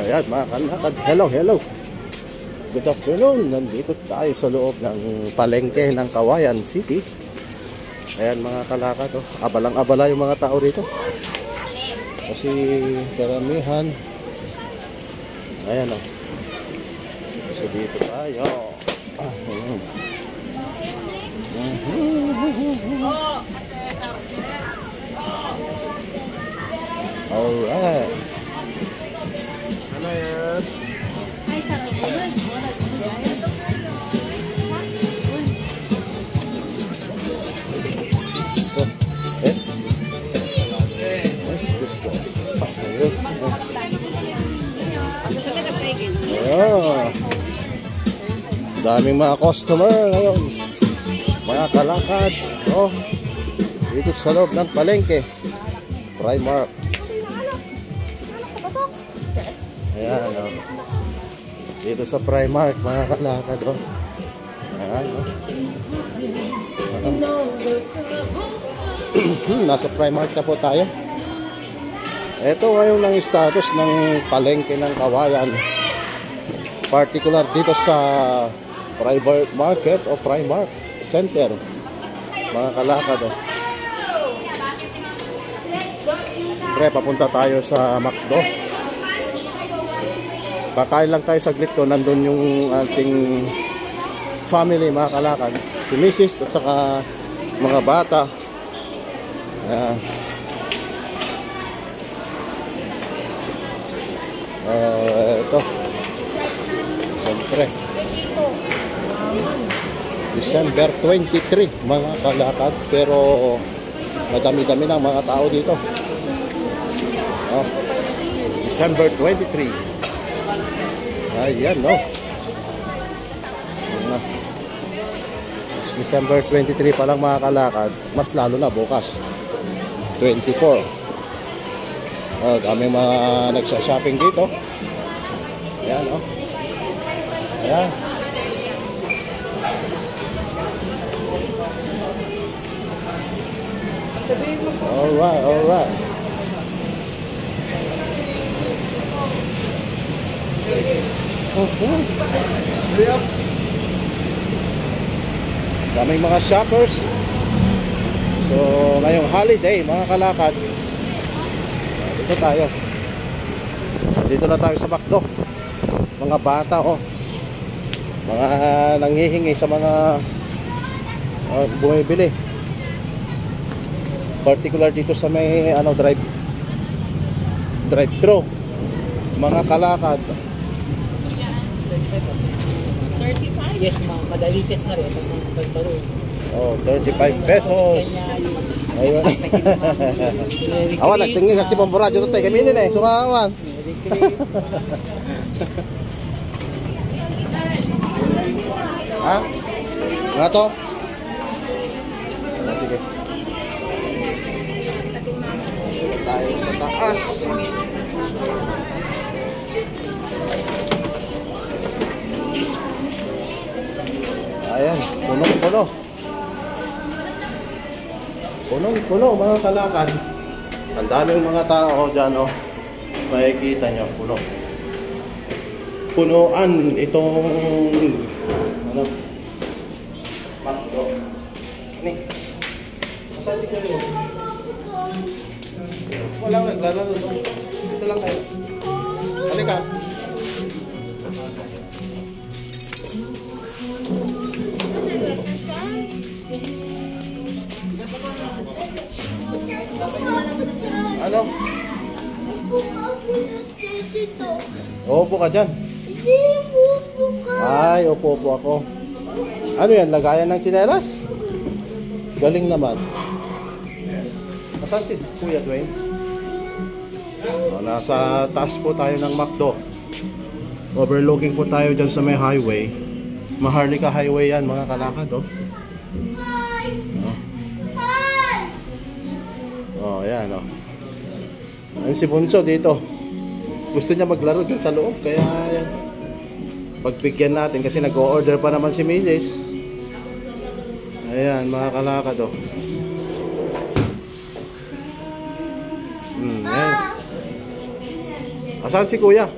Ayan mga kalakad, hello, hello. Good afternoon, nandito tayo sa loob ng palengke ng Cauayan City. Ayan mga kalakad, oh. Abalang-abala yung mga tao rito. Kasi karamihan. Ayan o. So dito tayo. Ayan. Alright. Ano yan? Daming mga customer ngayon, mga kalakad, oh, dito sa loob ng palengke Primark. Ayan, oh. Dito sa Primark mga kalakad, oh. Ayan, oh. Nasa Primark na po tayo. Ito ngayon ang status ng palengke ng Cauayan, particular dito sa Primark Market o Primark Center mga kalakad, oh. Pre, papunta tayo sa McDo. Kakain lang tayo saglit ko. Nandun yung ating family mga kalakad, si Mrs. at saka mga bata. Ayan. Ito siyempre December 23 mga kalakad, pero madami-dami ng mga tao dito. Oh, December 23. Ayan, no. It's December 23 pa lang mga kalakad, mas lalo na bukas 24. Oh, dami mga nagsha-shopping dito. Ayan, oh. Ayan. Alright, alright. Daming mga shoppers. So, ngayong holiday, mga kalakad, dito tayo. Dito na tayo sa McDo. Mga bata, oh. Mga nanghihingi sa mga bumibili. Particular dito sa may drive-thru. Mga kalakad. 35? Yes, ma'am. Madalites na rin. Oh, 35 pesos. Ayun. Awan, nagtingin sa tipong radyo ito tayo. Kaminin eh. Sumawan. Ha? Nga to? Sige. Tayo sa taas. Ayan, punong-puno. Punong-puno mga kalakad. Ang daming mga tao dyan, oh. Makikita nyo, puno. Punuan itong McDo. Ni. Saan si Kuya? Walang naglalaro doon. Dito lang tayo. Halika. Ano? Upo ka dyan. Ay, upo ako. Ano yan? Lagayan ng tsinelas? Galing naman. Nasaan si Kuya Dwayne? Nasa taas po tayo ng McDo. Overlooking po tayo dyan sa may highway. Maharlika Highway yan mga kalakad, oh. Oh, yan, oh. Ayun si Bunso dito. Gusto niya maglaro dyan sa loob, kaya yan. Pagbigyan natin kasi nag-o-order pa naman si Mrs. Ayan mga kalakad, oh. Ayan. Asan si Kuya?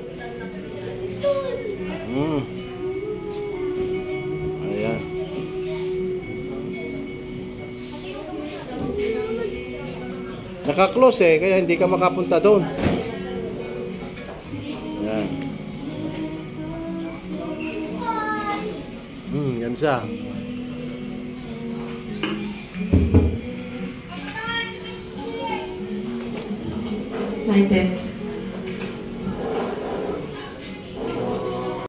Naka-close eh, kaya hindi ka makapunta doon. Yan. Yan siya. My test.